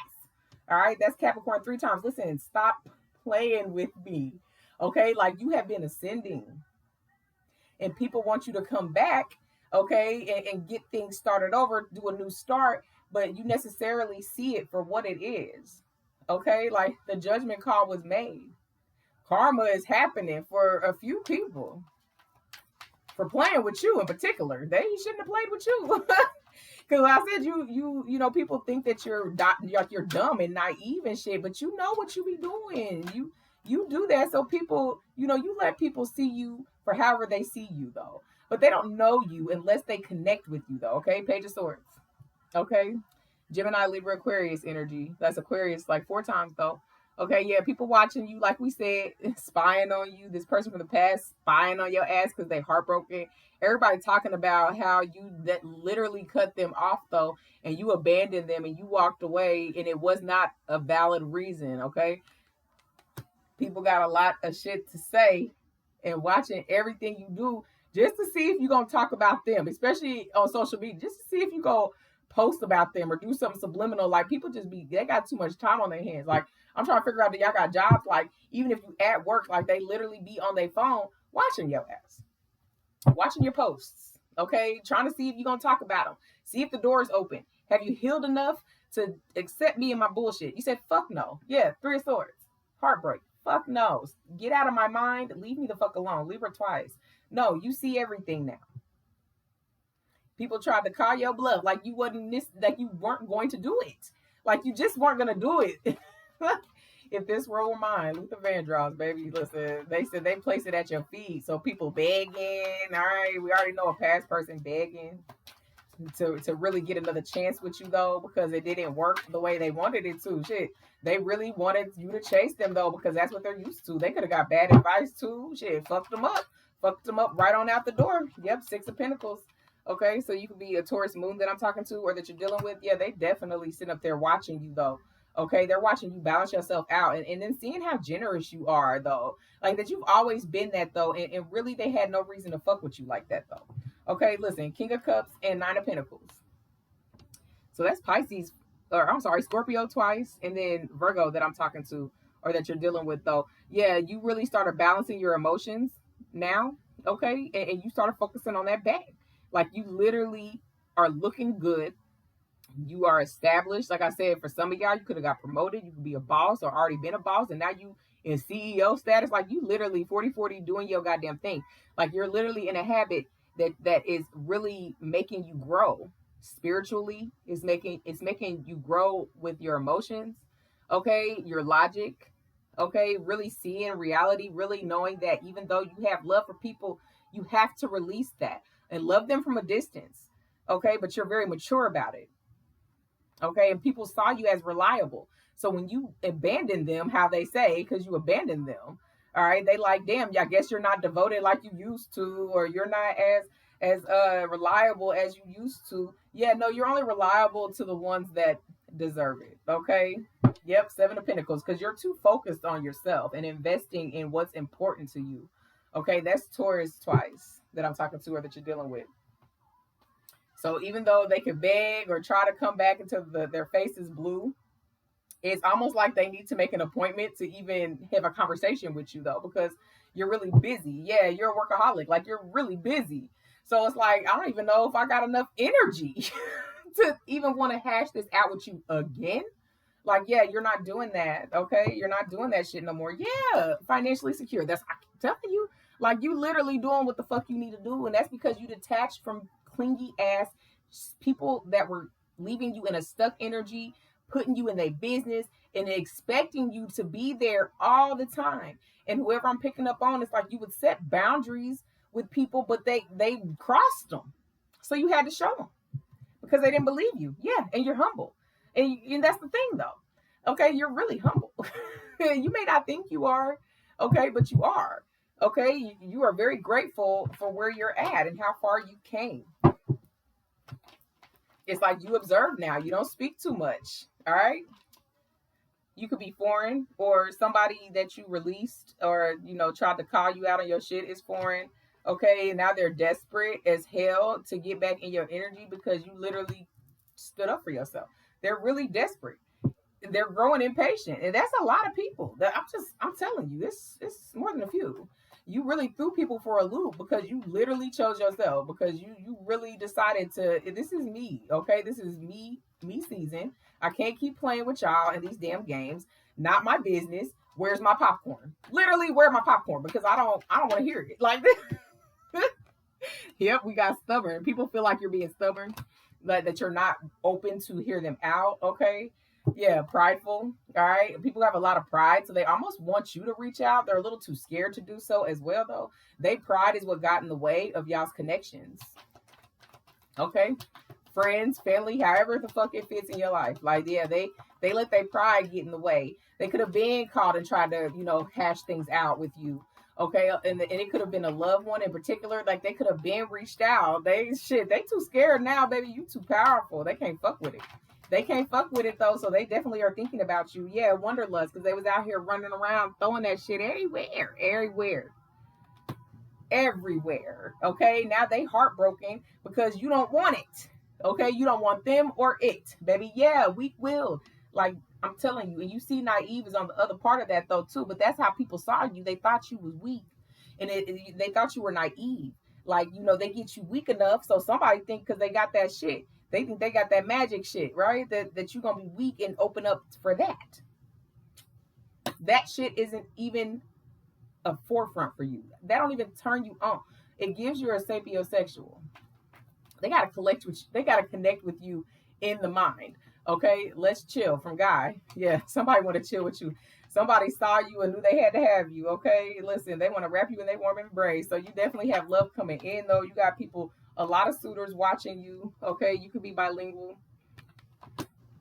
All right, that's Capricorn 3 times. Listen, stop playing with me. Okay, like you have been ascending, and people want you to come back. Okay, and get things started over, do a new start, but you necessarily see it for what it is. Okay, like the judgment call was made. Karma is happening for a few people for playing with you in particular. They shouldn't have played with you. Because I said you know, people think that you're dumb and naive and shit, but you know what you be doing. You do that so people, you know, you let people see you for however they see you, though. But they don't know you unless they connect with you, though. Okay, Page of Swords. Okay, Gemini, Libra, Aquarius energy. That's Aquarius like 4 times, though. Okay, yeah, people watching you, like we said, spying on you. This person from the past spying on your ass because they heartbroken. Everybody talking about how you that literally cut them off, though, and you abandoned them and you walked away, and it was not a valid reason. Okay, people got a lot of shit to say, and watching everything you do just to see if you're gonna talk about them, especially on social media, just to see if you go post about them or do something subliminal. Like people they got too much time on their hands. Like I'm trying to figure out that y'all got jobs. Like even if you at work, like they literally be on their phone watching your ass, watching your posts. Okay, trying to see if you're gonna talk about them. See if the door is open. Have you healed enough to accept me and my bullshit? You said fuck no. Yeah, 3 of Swords. Heartbreak. Fuck no. Get out of my mind. Leave me the fuck alone. Libra twice. No, you see everything now. People tried to call your bluff like you weren't going to do it. Like you just weren't gonna do it. If this world were mine, Luther Vandross, baby, listen, they said they place it at your feet. So people begging. All right, we already know a past person begging. to really get another chance with you though, because it didn't work the way they wanted it to. Shit, they really wanted you to chase them though, because that's what they're used to. They could have got bad advice too. Shit, fucked them up right on out the door. Yep, 6 of Pentacles. Okay, so you could be a Taurus moon that I'm talking to or that you're dealing with. Yeah, they definitely sit up there watching you though. Okay, they're watching you balance yourself out, and then seeing how generous you are though, like that you've always been that though, and really they had no reason to fuck with you like that though. Okay, listen, King of Cups and 9 of Pentacles. So that's Pisces, or I'm sorry, Scorpio twice, and then Virgo that I'm talking to or that you're dealing with though. Yeah, you really started balancing your emotions now, okay, and you started focusing on that bag. Like you literally are looking good. You are established. Like I said, for some of y'all, you could have got promoted. You could be a boss or already been a boss, and now you in CEO status. Like you literally 40-40 doing your goddamn thing. Like you're literally in a habit that is really making you grow spiritually. It's making you grow with your emotions, okay, your logic, okay, really seeing reality, really knowing that even though you have love for people, you have to release that and love them from a distance, okay, but you're very mature about it. Okay, and people saw you as reliable. So when you abandon them, how they say, because you abandoned them, all right, they like, damn, I guess you're not devoted like you used to, or you're not as reliable as you used to. Yeah, no, you're only reliable to the ones that deserve it. Okay, yep, 7 of Pentacles, because you're too focused on yourself and investing in what's important to you. Okay, that's Taurus twice that I'm talking to or that you're dealing with. So even though they could beg or try to come back until their face is blue, it's almost like they need to make an appointment to even have a conversation with you though, because you're really busy. Yeah, you're a workaholic. Like you're really busy. So it's like, I don't even know if I got enough energy to even want to hash this out with you again. Like, yeah, you're not doing that. Okay. You're not doing that shit no more. Yeah. Financially secure. That's, I'm telling you, like you literally doing what the fuck you need to do. And that's because you detached from clingy ass people that were leaving you in a stuck energy, putting you in their business and expecting you to be there all the time. And whoever I'm picking up on, it's like you would set boundaries with people, but they crossed them. So you had to show them because they didn't believe you. Yeah, and you're humble. And that's the thing though. Okay, you're really humble. You may not think you are, okay, but you are. Okay, you are very grateful for where you're at and how far you came. It's like you observe now. You don't speak too much. All right. You could be foreign, or somebody that you released or, tried to call you out on your shit is foreign. Okay. And now they're desperate as hell to get back in your energy because you literally stood up for yourself. They're really desperate. They're growing impatient. And that's a lot of people. I'm telling you, it's more than a few. You really threw people for a loop because you literally chose yourself, because you really decided to, this is me, okay? This is me season. I can't keep playing with y'all in these damn games. Not my business. Where's my popcorn? Literally, where's my popcorn? Because I don't want to hear it. Like this. Yep, we got stubborn. People feel like you're being stubborn, like that you're not open to hear them out, okay? Yeah, prideful. All right. People have a lot of pride, so they almost want you to reach out. They're a little too scared to do so as well, though. Pride is what got in the way of y'all's connections. Okay. Friends, family, however the fuck it fits in your life. Like, yeah, they let their pride get in the way. They could have been called and tried to, hash things out with you. Okay. And it could have been a loved one in particular. Like, they could have been reached out. They too scared now, baby. You too powerful. They can't fuck with it. They can't fuck with it though, so they definitely are thinking about you. Yeah, wanderlust, because they was out here running around throwing that shit everywhere. Okay, now they heartbroken because you don't want it. Okay, you don't want them or it, baby. Yeah, weak-willed. Like I'm telling you, and you see, naive is on the other part of that though too. But that's how people saw you. They thought you was weak, and they thought you were naive. Like they get you weak enough, so somebody think because they got that shit. They think they got that magic shit, right? That you're going to be weak and open up for that. That shit isn't even a forefront for you. That don't even turn you on. It gives you a sapiosexual. They got to connect with you in the mind. Okay, let's chill from Guy. Yeah, somebody want to chill with you. Somebody saw you and knew they had to have you. Okay, listen, they want to wrap you in their warm embrace. So you definitely have love coming in, though. You got people A lot of suitors watching you. Okay, you could be bilingual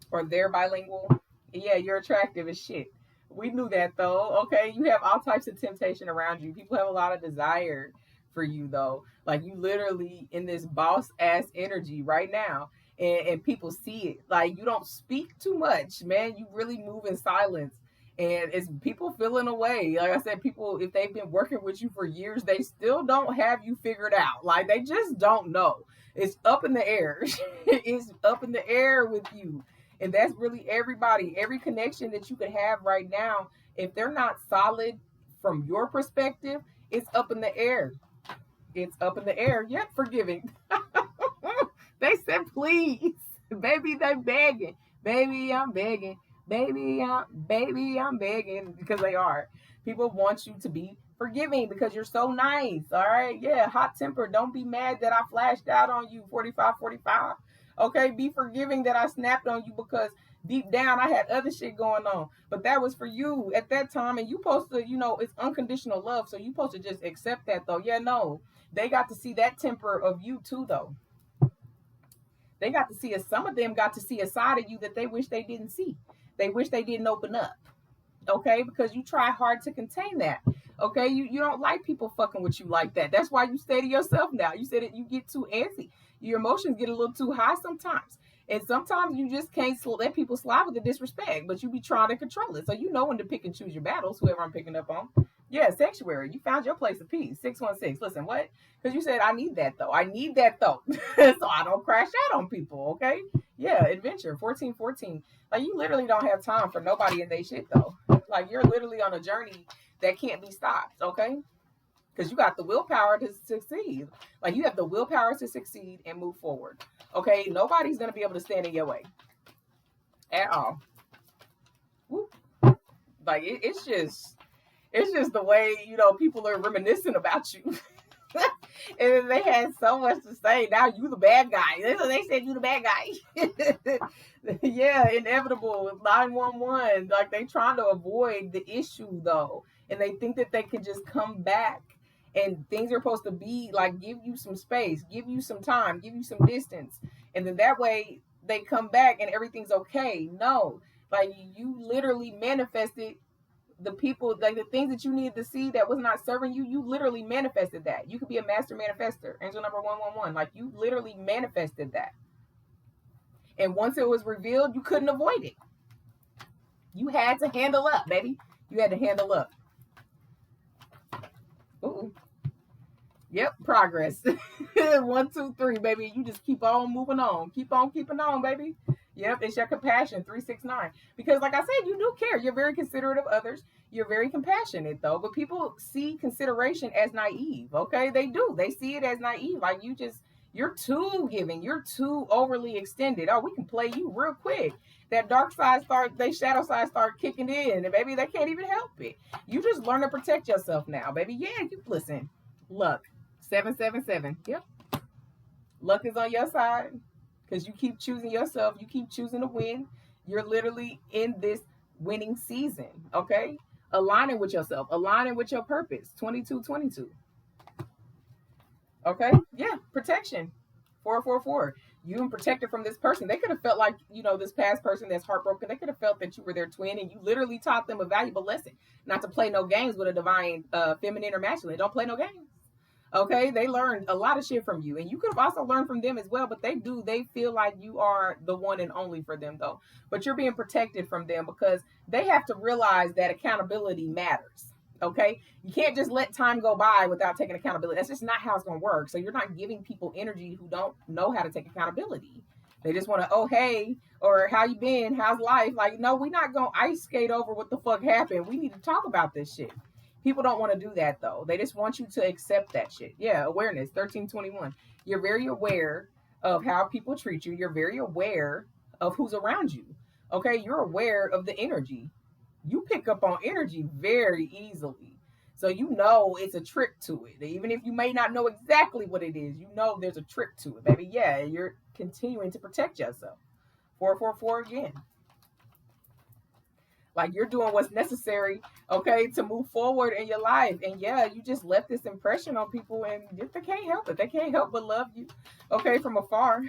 or they're bilingual. Yeah, you're attractive as shit. We knew that though. Okay, you have all types of temptation around you. People have a lot of desire for you though. Like you literally in this boss ass energy right now. And people see it. Like you don't speak too much, man. You really move in silence. And it's people feeling away. Like I said, people, if they've been working with you for years, they still don't have you figured out. Like they just don't know. It's up in the air. It's up in the air with you. And that's really everybody, every connection that you could have right now. If they're not solid from your perspective, it's up in the air. It's up in the air. Yep, forgiving. They said, please. Baby, they begging. Baby, I'm begging. Baby, I'm begging. Because they are. People want you to be forgiving because you're so nice. All right. Yeah. Hot temper. Don't be mad that I flashed out on you 45. Okay. Be forgiving that I snapped on you because deep down I had other shit going on. But that was for you at that time. And you supposed to, it's unconditional love. So you supposed to just accept that though. Yeah, no. They got to see that temper of you too though. They got to see some of them got to see a side of you that they wish they didn't see. They wish they didn't open up. Okay, because you try hard to contain that. Okay, you don't like people fucking with you like that. That's why you stay to yourself now. You said that you get too antsy. Your emotions get a little too high sometimes. And sometimes you just can't let people slide with the disrespect, but you be trying to control it. So you know when to pick and choose your battles, whoever I'm picking up on. Yeah, sanctuary. You found your place of peace. 616. Listen, what? Because you said, I need that though. I need that though. So I don't crash out on people, okay? Yeah, adventure. 1414. Like, you literally don't have time for nobody in their shit though. Like, you're literally on a journey that can't be stopped, okay? Because you got the willpower to succeed. Like, you have the willpower to succeed and move forward, okay? Nobody's going to be able to stand in your way at all. Whoop. Like, it's just the way, people are reminiscing about you. And then they had so much to say. Now you the bad guy. They said you the bad guy. Yeah, inevitable. 911. Like, they trying to avoid the issue though. And they think that they can just come back and things are supposed to be like, give you some space, give you some time, give you some distance. And then that way they come back and everything's okay. No, like, you literally manifested the people, like the things that you needed to see that was not serving you. You literally manifested that. You could be a master manifester. Angel number 111. Like, you literally manifested that. And once it was revealed, you couldn't avoid it. You had to handle up, baby. You had to handle up. Ooh. Yep, progress. 1, 2, 3, baby. You just keep on moving on. Keep on keeping on, baby. Yep, it's your compassion, 369. Because like I said, you do care. You're very considerate of others. You're very compassionate though. But people see consideration as naive. Okay, they do. They see it as naive. Like, you're too giving. You're too overly extended. Oh, we can play you real quick. That dark side shadow side start kicking in, and baby, they can't even help it. You just learn to protect yourself now, baby. Yeah, you listen. Luck, 777. Yep, luck is on your side. Because you keep choosing yourself. You keep choosing to win. You're literally in this winning season, okay? Aligning with yourself. Aligning with your purpose. 2222. Okay? Yeah, protection. 444. You been protected from this person. They could have felt like, this past person that's heartbroken, they could have felt that you were their twin and you literally taught them a valuable lesson. Not to play no games with a divine feminine or masculine. Don't play no games. Okay, they learned a lot of shit from you, and you could have also learned from them as well, but they feel like you are the one and only for them though. But you're being protected from them because they have to realize that accountability matters. Okay, you can't just let time go by without taking accountability. That's just not how it's going to work. So you're not giving people energy who don't know how to take accountability. They just want to, oh, hey, or how you been? How's life? Like, no, we're not going to ice skate over what the fuck happened. We need to talk about this shit. People don't want to do that though. They just want you to accept that shit. Yeah, awareness, 1321. You're very aware of how people treat you. You're very aware of who's around you. Okay, you're aware of the energy. You pick up on energy very easily. So you know it's a trick to it. Even if you may not know exactly what it is, you know there's a trick to it, baby. Yeah, you're continuing to protect yourself. 444 again. Like, you're doing what's necessary, okay, to move forward in your life. And yeah, you just left this impression on people, and they can't help it. They can't help but love you, okay, from afar.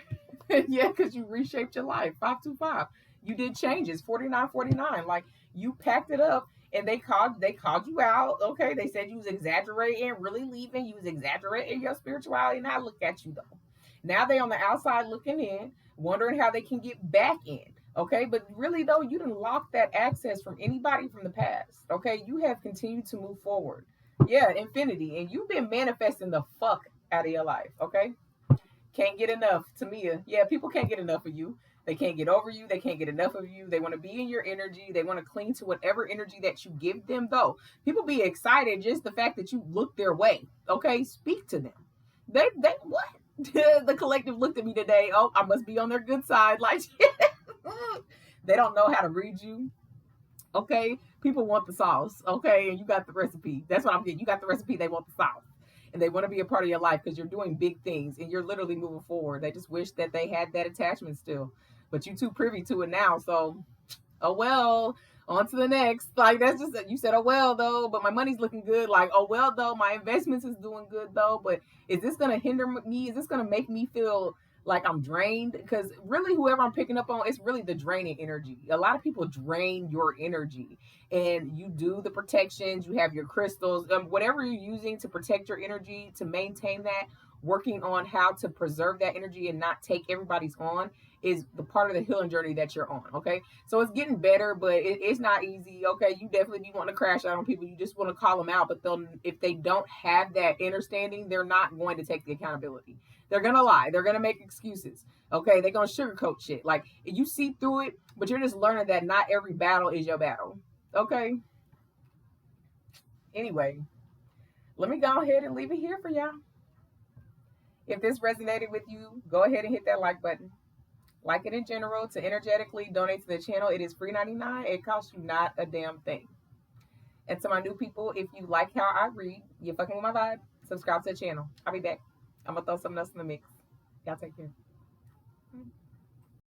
Yeah, because you reshaped your life. 525. You did changes. 4949. Like, you packed it up, and they called you out. Okay, they said you was exaggerating, really leaving. You was exaggerating your spirituality. Now look at you though. Now they on the outside looking in, wondering how they can get back in. Okay, but really though, you didn't lock that access from anybody from the past. Okay, you have continued to move forward. Yeah, infinity, and you've been manifesting the fuck out of your life. Okay, can't get enough. Tamia, yeah, people can't get enough of you. They can't get over you. They can't get enough of you. They want to be in your energy. They want to cling to whatever energy that you give them, though. People be excited just the fact that you look their way. Okay, speak to them. They what? The collective looked at me today. Oh, I must be on their good side. Like, they don't know how to read you. Okay, people want the sauce. Okay, and you got the recipe. That's what I'm getting. You got the recipe. They want the sauce, and they want to be a part of your life because you're doing big things and you're literally moving forward. They just wish that they had that attachment still, but you too privy to it now. So, oh well. On to the next. Like, that's just, you said, oh well though, but my money's looking good. Like, oh well though, my investments is doing good though, but is this gonna hinder me? Is this gonna make me feel like I'm drained? Because really, whoever I'm picking up on, it's really the draining energy. A lot of people drain your energy, and you do the protections. You have your crystals, whatever you're using to protect your energy, to maintain that. Working on how to preserve that energy and not take everybody's on is the part of the healing journey that you're on. Okay, so it's getting better, but it's not easy. Okay, you definitely be wanting to crash out on people. You just want to call them out, but they'll, if they don't have that understanding, they're not going to take the accountability. They're gonna lie. They're gonna make excuses. Okay, they're gonna sugarcoat shit. Like, you see through it, but you're just learning that not every battle is your battle. Okay. Anyway, let me go ahead and leave it here for y'all. If this resonated with you, go ahead and hit that like button. Like it in general, to energetically donate to the channel. It is free 99. It costs you not a damn thing. And to my new people, if you like how I read, you're fucking with my vibe, subscribe to the channel. I'll be back. I'm gonna throw something else in the mix. Y'all take care.